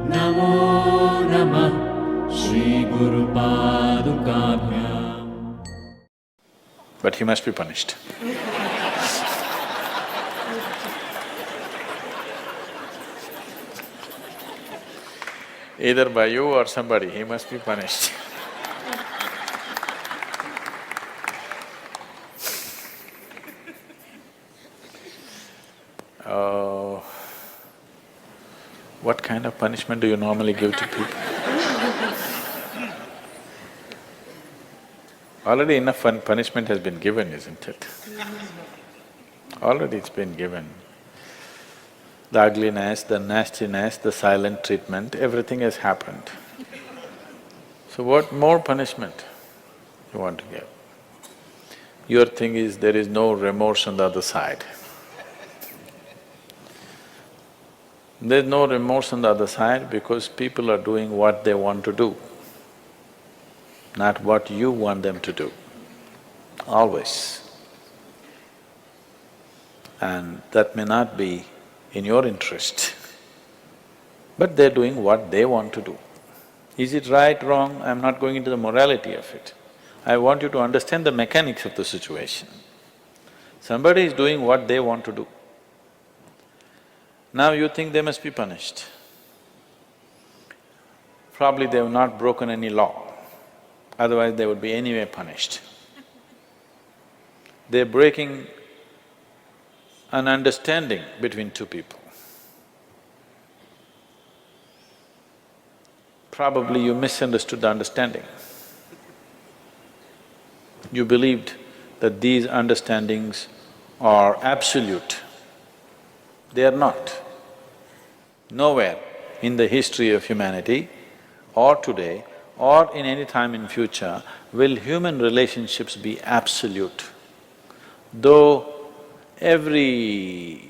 Namo Namah Shri Guru Padukabhyam. But he must be punished. Either by you or somebody, he must be punished. Oh, what kind of punishment do you normally give to people? Already enough punishment has been given, isn't it? Already it's been given. The ugliness, the nastiness, the silent treatment, everything has happened. So what more punishment you want to give? Your thing is there is no remorse on the other side. There's no remorse on the other side because people are doing what they want to do, not what you want them to do, always. And that may not be in your interest, but they're doing what they want to do. Is it right, wrong? I'm not going into the morality of it. I want you to understand the mechanics of the situation. Somebody is doing what they want to do. Now you think they must be punished. Probably they have not broken any law, otherwise they would be anyway punished. They're breaking an understanding between two people. Probably you misunderstood the understanding. You believed that these understandings are absolute. They are not. Nowhere in the history of humanity or today or in any time in future will human relationships be absolute. Though every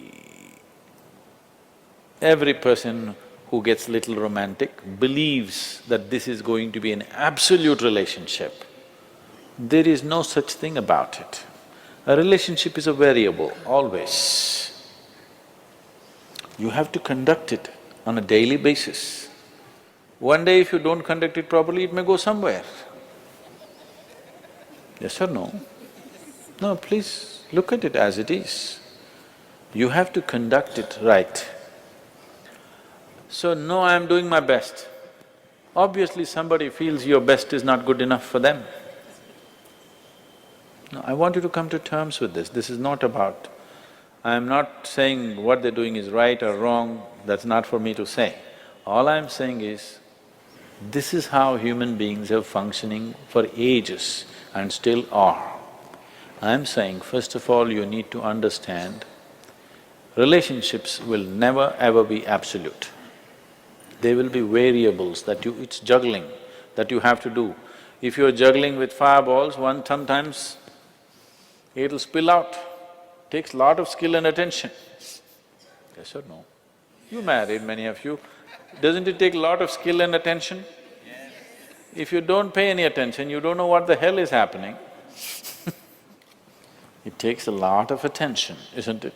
person who gets little romantic believes that this is going to be an absolute relationship, there is no such thing about it. A relationship is a variable, always. You have to conduct it on a daily basis. One day if you don't conduct it properly, it may go somewhere. Yes or no? No, please look at it as it is. You have to conduct it right. So, no, I'm doing my best. Obviously somebody feels your best is not good enough for them. No, I want you to come to terms with this. This is not about… I'm not saying what they're doing is right or wrong, that's not for me to say. All I'm saying is, this is how human beings are functioning for ages and still are. I'm saying, first of all, you need to understand, relationships will never ever be absolute. There will be variables that it's juggling that you have to do. If you're juggling with fireballs, sometimes it'll spill out. Takes lot of skill and attention. Yes or no? You married, many of you. Doesn't it take a lot of skill and attention? Yes. If you don't pay any attention, you don't know what the hell is happening. It takes a lot of attention, isn't it?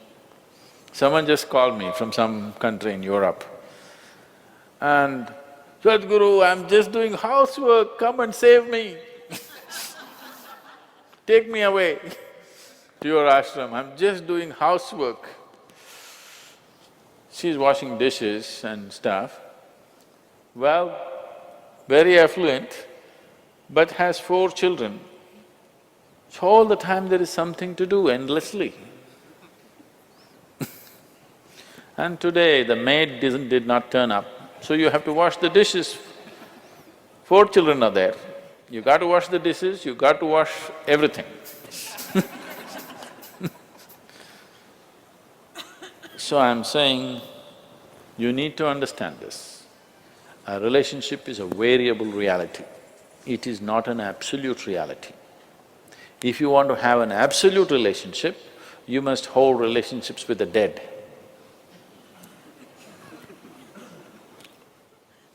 Someone just called me from some country in Europe and, "Sadhguru, I'm just doing housework, come and save me." Take me away to your ashram, I'm just doing housework. She's washing dishes and stuff. Well, very affluent, but has 4 children. So all the time there is something to do endlessly. And today the maid did not turn up, so you have to wash the dishes. 4 children are there, you got to wash the dishes, you got to wash everything. So I'm saying, you need to understand this. A relationship is a variable reality. It is not an absolute reality. If you want to have an absolute relationship, you must hold relationships with the dead.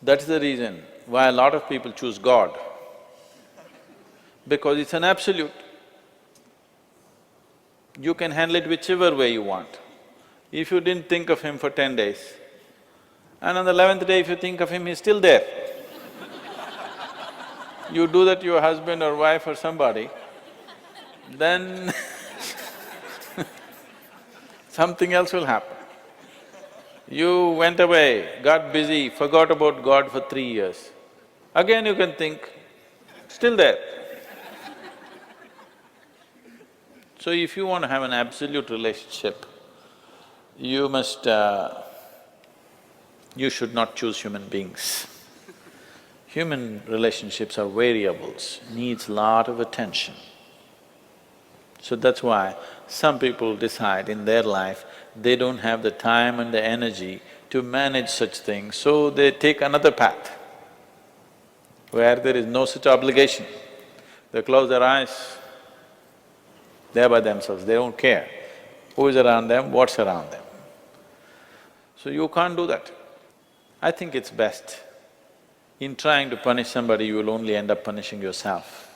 That's the reason why a lot of people choose God, because it's an absolute. You can handle it whichever way you want. If you didn't think of him for 10 days and on the 11th day if you think of him, he's still there. You do that to your husband or wife or somebody, then something else will happen. You went away, got busy, forgot about God for 3 years. Again you can think, still there. So if you want to have an absolute relationship, you should not choose human beings. Human relationships are variables, needs lot of attention. So that's why some people decide in their life they don't have the time and the energy to manage such things, so they take another path where there is no such obligation. They close their eyes, they're by themselves, they don't care who is around them, what's around them. So you can't do that. I think it's best, in trying to punish somebody, you will only end up punishing yourself.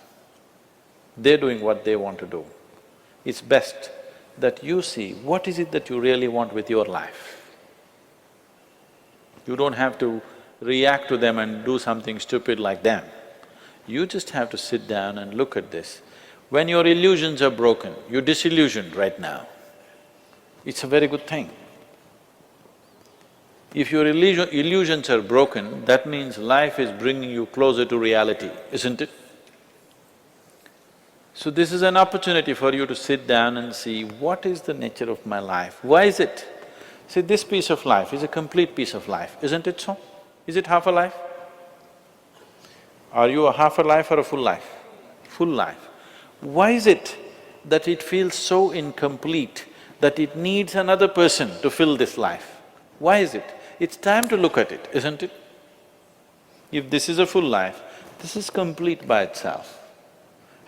They're doing what they want to do. It's best that you see what is it that you really want with your life. You don't have to react to them and do something stupid like them. You just have to sit down and look at this. When your illusions are broken, you're disillusioned right now, it's a very good thing. If your illusions are broken, that means life is bringing you closer to reality, isn't it? So this is an opportunity for you to sit down and see, what is the nature of my life? Why is it? See, this piece of life is a complete piece of life, isn't it so? Is it half a life? Are you a half a life or a full life? Full life. Why is it that it feels so incomplete that it needs another person to fill this life? Why is it? It's time to look at it, isn't it? If this is a full life, this is complete by itself.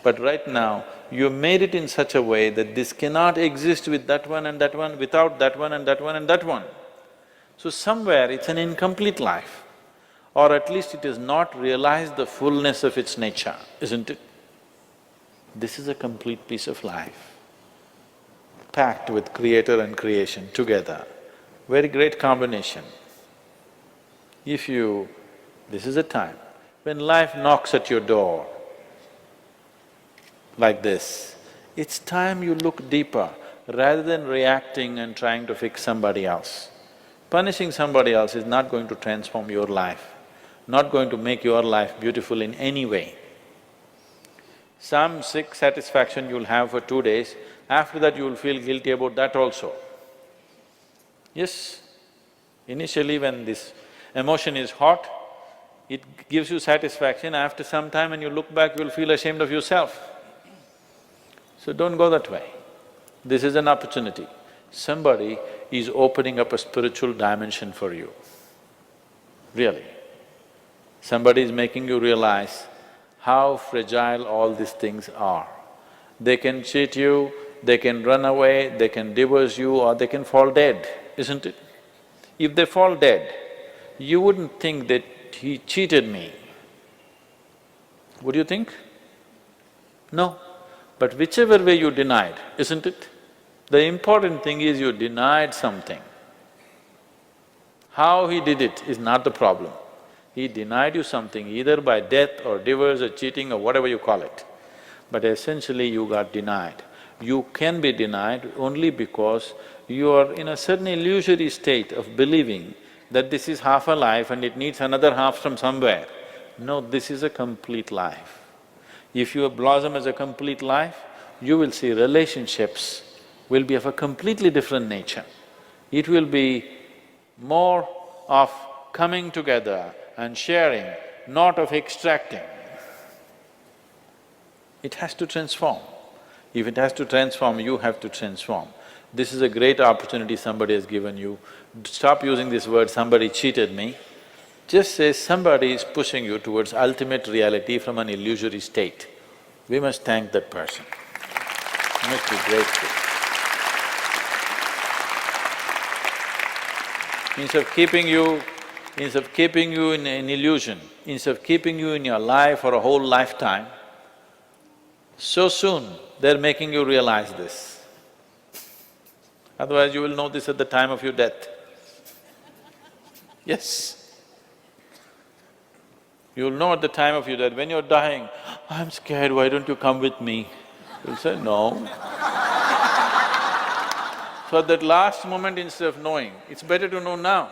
But right now, you made it in such a way that this cannot exist with that one and that one, without that one and that one and that one. So somewhere it's an incomplete life, or at least it has not realized the fullness of its nature, isn't it? This is a complete piece of life, packed with creator and creation together. Very great combination. If you… this is a time when life knocks at your door like this, it's time you look deeper rather than reacting and trying to fix somebody else. Punishing somebody else is not going to transform your life, not going to make your life beautiful in any way. Some sick satisfaction you'll have for 2 days, after that you'll feel guilty about that also. Yes, initially when this emotion is hot, it gives you satisfaction, after some time when you look back, you'll feel ashamed of yourself. So don't go that way. This is an opportunity. Somebody is opening up a spiritual dimension for you, really. Somebody is making you realize how fragile all these things are. They can cheat you, they can run away, they can divorce you, or they can fall dead, isn't it? If they fall dead, you wouldn't think that he cheated me. Would you think? No. But whichever way you denied, isn't it? The important thing is you denied something. How he did it is not the problem. He denied you something either by death or divorce or cheating or whatever you call it. But essentially you got denied. You can be denied only because you are in a certain illusory state of believing that this is half a life and it needs another half from somewhere. No, this is a complete life. If you blossom as a complete life, you will see relationships will be of a completely different nature. It will be more of coming together and sharing, not of extracting. It has to transform. If it has to transform, you have to transform. This is a great opportunity somebody has given you. Stop using this word, somebody cheated me. Just say somebody is pushing you towards ultimate reality from an illusory state. We must thank that person. We must be grateful. Instead of keeping you in an illusion, instead of keeping you in your life for a whole lifetime, so soon they're making you realize this. Otherwise you will know this at the time of your death. Yes. You'll know at the time of your death, when you're dying, I'm scared, why don't you come with me? You'll say, no. So at that last moment, instead of knowing, it's better to know now.